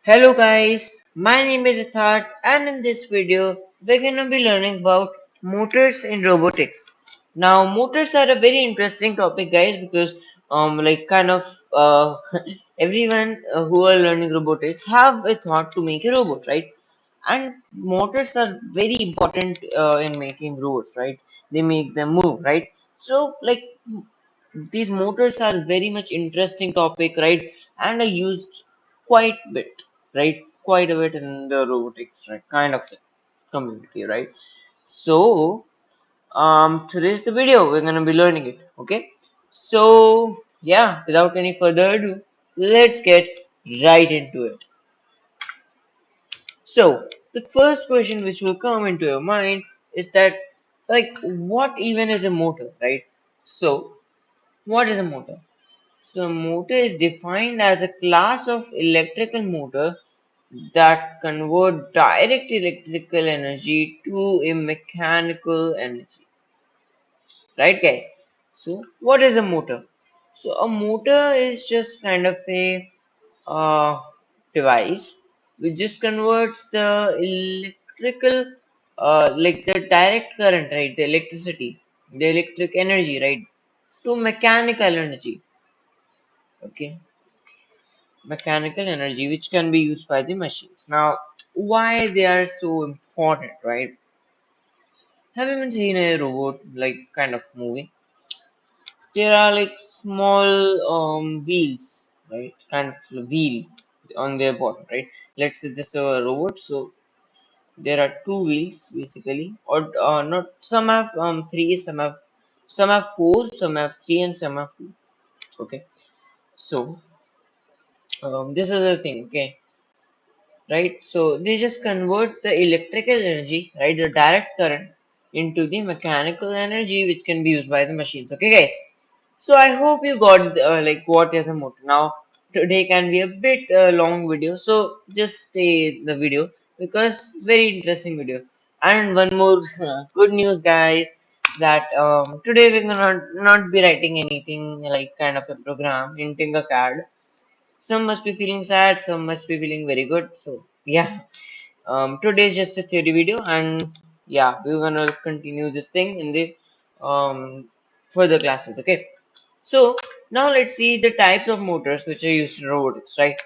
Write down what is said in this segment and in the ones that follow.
Hello guys, my name is Athat and in this video we're gonna be learning about motors in robotics. Now motors are a very interesting topic guys because like kind of everyone who are learning robotics have a thought to make a robot, right? And motors are very important in making robots, right? They make them move, right? So like these motors are very much interesting topic, right? And are used quite bit, right? Quite a bit in the robotics, right? Kind of community, right? So, today's the video. We're gonna be learning it. Okay. So, yeah. Without any further ado, let's get right into it. So, the first question which will come into your mind is that, like, what even is a motor, right? So, what is a motor? So, motor is defined as a class of electrical motor that convert direct electrical energy to a mechanical energy. Right, guys? So, what is a motor? So, a motor is just kind of a uh, device which just converts the electrical, like the direct current, right? The electricity, the electric energy, right? To mechanical energy. Okay, mechanical energy which can be used by the machines. Now, why they are so important, right? Have you ever seen a robot like kind of movie? There are like small wheels, right? Kind of wheel on their bottom, right? Let's say this is a robot, so there are two wheels basically, or not. Some have three, some have four, some have three, and some have two. Okay, so this is the thing. Okay, right? So they just convert the electrical energy, right, the direct current, into the mechanical energy which can be used by the machines. Okay, guys. So I hope you got like what is a motor. Now today can be a bit long video, so just stay the video because very interesting video. And one more good news, guys, that today we're gonna not be writing anything like kind of a program in tinkercad. Some must be feeling sad, some must be feeling very good. So yeah, today is just a theory video, and yeah, we're gonna continue this thing in the further classes. Okay, so now let's see the types of motors which are used in robotics, right?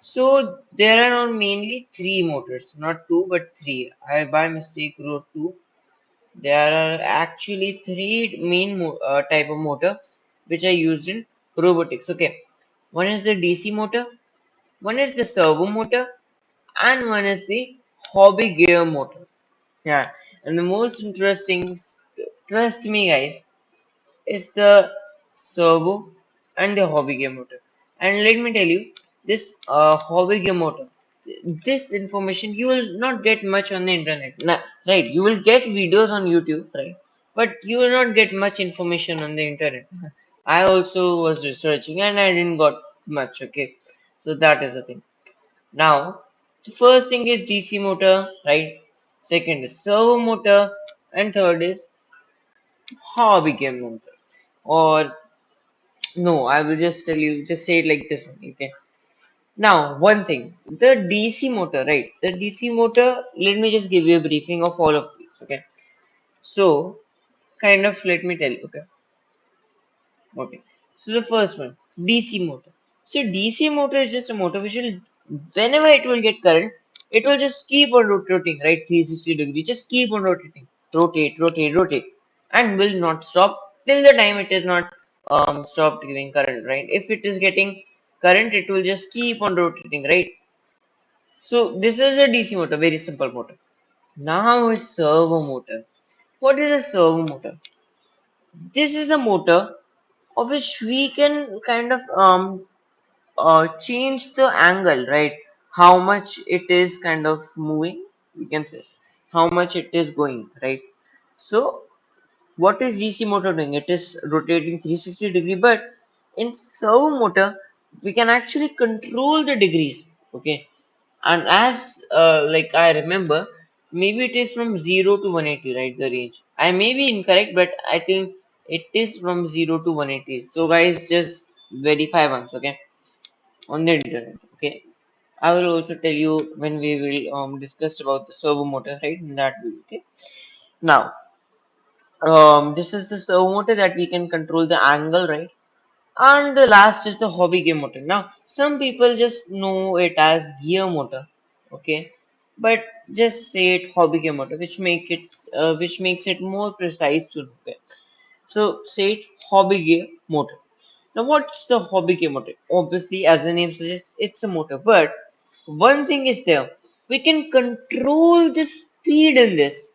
So there are now mainly three motors, not two but three. I by mistake wrote two. There are actually three main type of motor which are used in robotics. Okay, one is the DC motor, one is the servo motor, and one is the hobby gear motor. Yeah, and the most interesting, trust me, guys, is the servo and the hobby gear motor. And let me tell you, this hobby gear motor, this information you will not get much on the internet. Right? You will get videos on YouTube, right? But you will not get much information on the internet. I also was researching and I didn't got much. Okay, so that is the thing. Now, the first thing is DC motor, right? Second is servo motor, and third is hobby gear motor. Or no, I will just tell you, just say it like this. Okay. Now, one thing, the DC motor, right? The DC motor, let me just give you a briefing of all of these. Okay. So, kind of, let me tell you. Okay. Okay. So, the first one, DC motor. So, DC motor is just a motor which will, whenever it will get current, it will just keep on rotating, right? 360 degrees, just keep on rotating, rotate, rotate, rotate, and will not stop till the time it is not stopped giving current, right? If it is getting current, it will just keep on rotating, right? So, this is a DC motor, very simple motor. Now is servo motor. What is a servo motor? This is a motor of which we can kind of change the angle, right? How much it is kind of moving, we can say, how much it is going, right? So, what is DC motor doing? It is rotating 360 degree, but in servo motor, we can actually control the degrees, okay? And as like I remember, maybe it is from 0 to 180, right? The range. I may be incorrect, but I think it is from 0 to 180. So, guys, just verify once, okay? On the internet. Okay. I will also tell you when we will discuss about the servo motor, right? In that video. Okay. Now, this is the servo motor that we can control the angle, right? And the last is the hobby gear motor. Now, some people just know it as gear motor, okay, but just say it hobby gear motor, which makes it more precise to know. Okay? So say it hobby gear motor. Now, what's the hobby gear motor? Obviously, as the name suggests, it's a motor. But one thing is there, we can control the speed in this,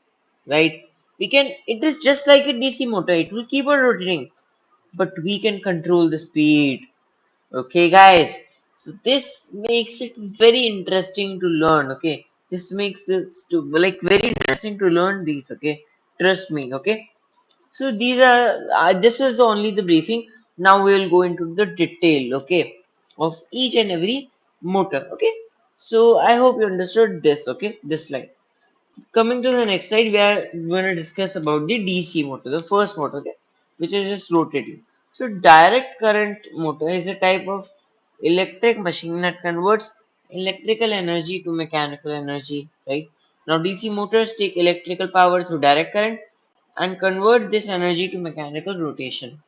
right? We can. It is just like a DC motor. It will keep on rotating, but we can control the speed. Okay, guys. So this makes it very interesting to learn. Okay, this makes this to like very interesting to learn these. Okay, trust me. Okay, so these are this is only the briefing. Now we will go into the detail. Okay, of each and every motor. Okay, so I hope you understood this. Okay, this slide. Coming to the next slide, we are going to discuss about the DC motor, the first motor, okay, which is just rotating. So, direct current motor is a type of electric machine that converts electrical energy to mechanical energy, right? Now, DC motors take electrical power through direct current and convert this energy to mechanical rotation,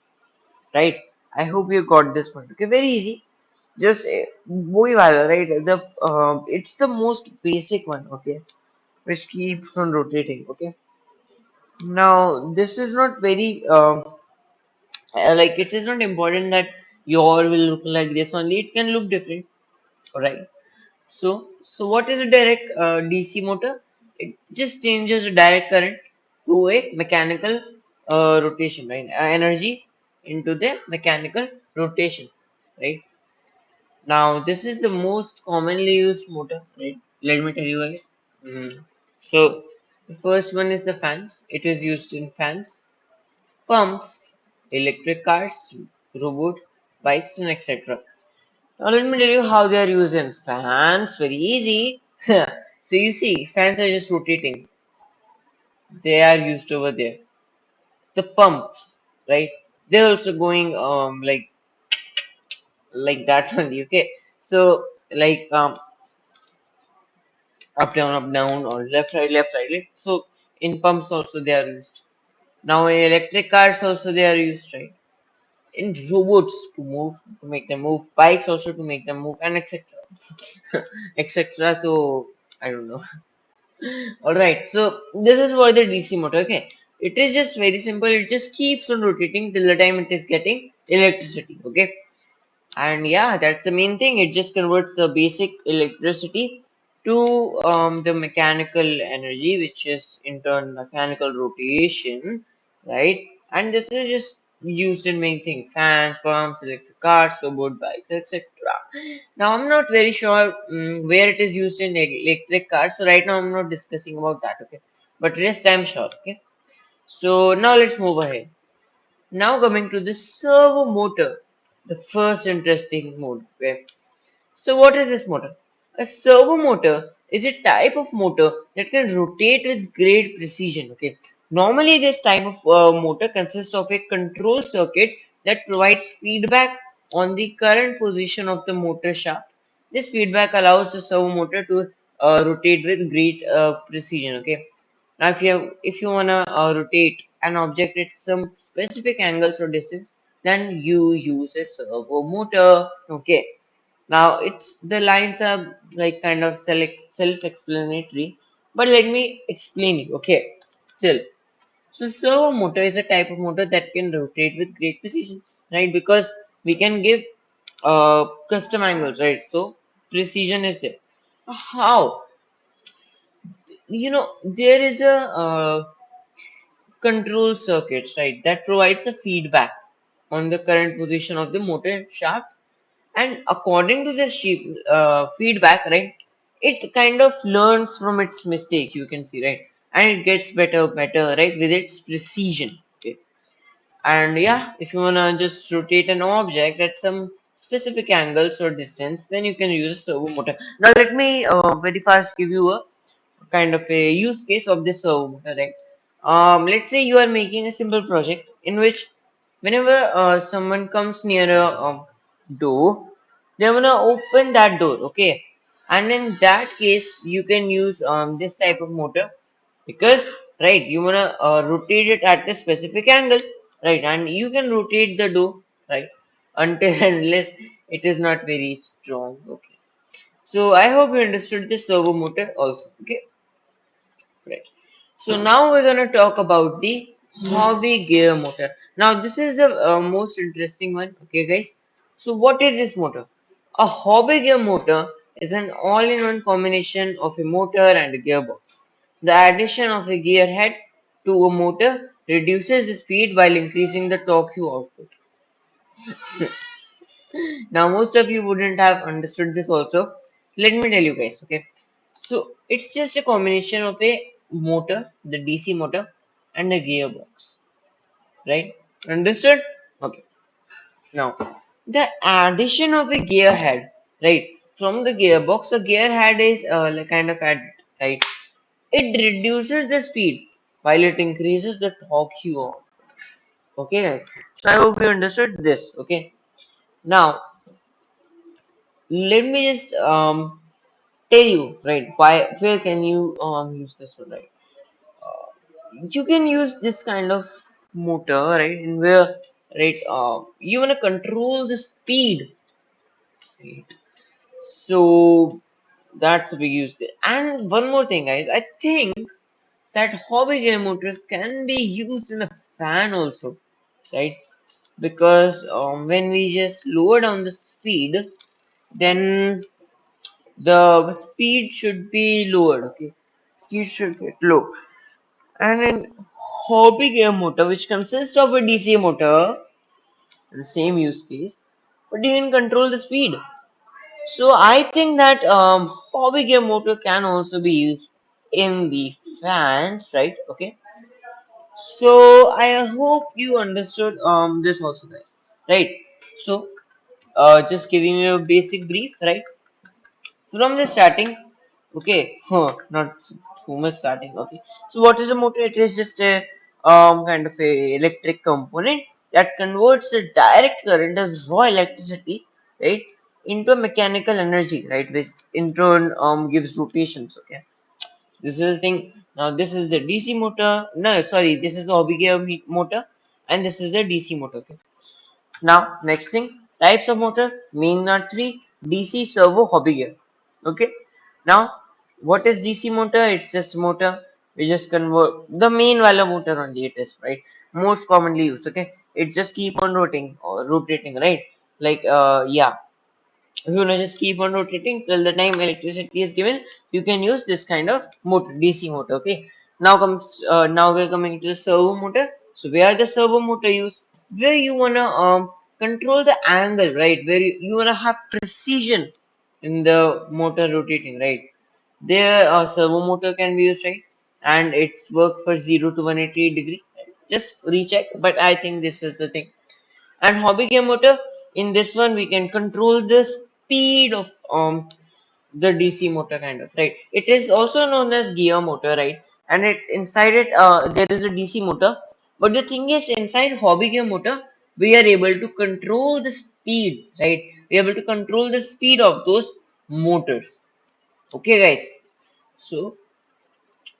right? I hope you got this one. Okay, very easy. Just वही वाला, right? It's the most basic one, okay, which keeps on rotating. Okay. Now this is not very like it is not important that your will look like this only. It can look different, right? So what is a direct DC motor? It just changes the direct current to a mechanical rotation, right? Energy into the mechanical rotation, right? Now this is the most commonly used motor, right? Let me tell you guys. Mhm. So the first one is the fans. It is used in fans, pumps, electric cars, robot, bikes, and etc. Now let me tell you how they are used in fans. Very easy. So you see, fans are just rotating. They are used over there. The pumps, right? They're also going like that only. Okay. So like up down, or left right. So in pumps also they are used. Now in electric cars also they are used, right? In robots to move, to make them move, bikes also to make them move, and etc. etc. So I don't know. All right. So this is for the DC motor. Okay. It is just very simple. It just keeps on rotating till the time it is getting electricity. Okay. And yeah, that's the main thing. It just converts the basic electricity to the mechanical energy, which is in turn mechanical rotation, right? And this is just used in many things: fans, pumps, electric cars, robot bikes, etc. Now, I'm not very sure where it is used in electric cars, so right now I'm not discussing about that, okay? But rest I'm sure, okay? So now let's move ahead. Now coming to the servo motor, the first interesting mode. Okay. So what is this motor? A servo motor is a type of motor that can rotate with great precision. Okay. Normally, this type of motor consists of a control circuit that provides feedback on the current position of the motor shaft. This feedback allows the servo motor to rotate with great precision. Okay. Now, if you wanna rotate an object at some specific angles or distance, then you use a servo motor. Okay. Now it's the lines are like kind of self-explanatory, but let me explain you. Okay. Still, so servo motor is a type of motor that can rotate with great precision, right? Because we can give custom angles, right? So precision is there. How? There is a control circuits, right, that provides the feedback on the current position of the motor shaft, and according to the feedback, right, it kind of learns from its mistake, you can see, right, and it gets better, right, with its precision. Okay. And yeah, if you wanna just rotate an object at some specific angles or distance, then you can use a servo motor. Now let me very fast give you a kind of a use case of this servo motor, right? Let's say you are making a simple project in which whenever someone comes near a door, they're gonna open that door, okay? and in that case you can use this type of motor, because right, you wanna rotate it at a specific angle, right, and you can rotate the dough, right, until and unless it is not very strong. Okay, so I hope you understood this servo motor also. Okay, right. So now we're gonna talk about the hobby gear motor. Now this is the most interesting one. Okay, guys. So what is this motor? A hobby gear motor is an all-in-one combination of a motor and a gearbox. The addition of a gear head to a motor reduces the speed while increasing the torque you output. Now, most of you wouldn't have understood this also. Let me tell you guys, okay? So, it's just a combination of a motor, the DC motor, and a gearbox, right? Understood? Okay. Now, the addition of a gear head, right? From the gearbox, the gear head is like kind of added, right? It reduces the speed while it increases the torque you have. Okay, guys. So, I hope you understood this, okay? Now, let me just tell you, right, why, where can you use this one, right? You can use this kind of motor, right, in where, right, you want to control the speed, right? So that's a big use there. And one more thing, guys, I think that hobby gear motors can be used in a fan also, right? Because when we just lower down the speed, then the speed should be lowered. Okay, speed should get low. And in hobby gear motor, which consists of a DC motor, the same use case, but you can control the speed. So I think that hobby gear motor can also be used in the fans, right? Okay. So I hope you understood this also, guys. Right. So just giving you a basic brief, right? From the starting, okay, not too much starting. Okay, so what is a motor? It is just a kind of a electric component that converts the direct current of raw electricity, right, into a mechanical energy, right, which in turn gives rotations. Okay, this is the thing. Now this is the DC motor. No, sorry, this is the hobby gear motor, and this is the DC motor. Okay. Now, next thing, types of motor, main are three, DC, servo, hobby gear. Okay. Now, what is DC motor? It's just motor. We just convert the main valve motor only. It is right. Most commonly used. Okay. It just keep on rotating, right? Like, yeah, if you wanna just keep on rotating till the time electricity is given, you can use this kind of motor, DC motor. Okay, now we're coming to the servo motor. So where the servo motor used, where you wanna control the angle, right, where you wanna have precision in the motor rotating, right, there a servo motor can be used, right, and it's work for 0 to 180 degree. Just recheck, but I think this is the thing. And hobby gear motor, in this one we can control the speed of the DC motor kind of, right. It is also known as gear motor, right, and it inside it there is a DC motor, but the thing is inside hobby gear motor we are able to control the speed, right, we are able to control the speed of those motors. Okay, guys, so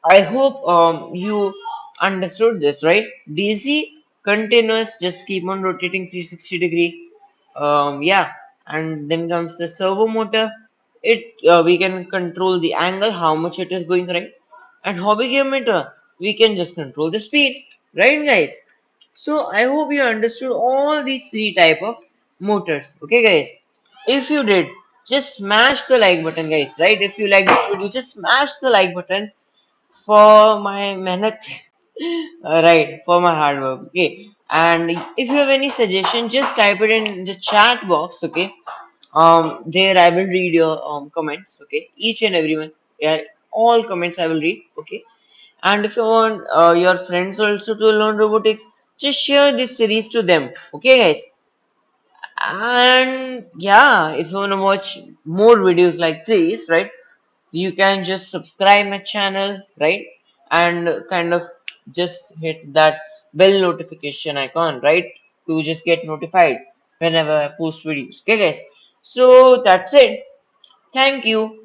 I hope you understood this, right? DC continuous, just keep on rotating 360 degree. Yeah, and then comes the servo motor. It we can control the angle, how much it is going, right? And hobby gear motor, we can just control the speed, right, guys? So I hope you understood all these three type of motors. Okay, guys. If you did, just smash the like button, guys. Right? If you like this video, just smash the like button for my mehnat, right, for my hard work. Okay, and if you have any suggestion, just type it in the chat box. Okay, there I will read your comments. Okay, each and everyone, yeah, all comments I will read. Okay, and if you want your friends also to learn robotics, just share this series to them. Okay, guys. And yeah, if you want to watch more videos like this, right, you can just subscribe my channel, right, and kind of just hit that bell notification icon, right, to just get notified whenever I post videos. Okay, guys. So that's it. Thank you.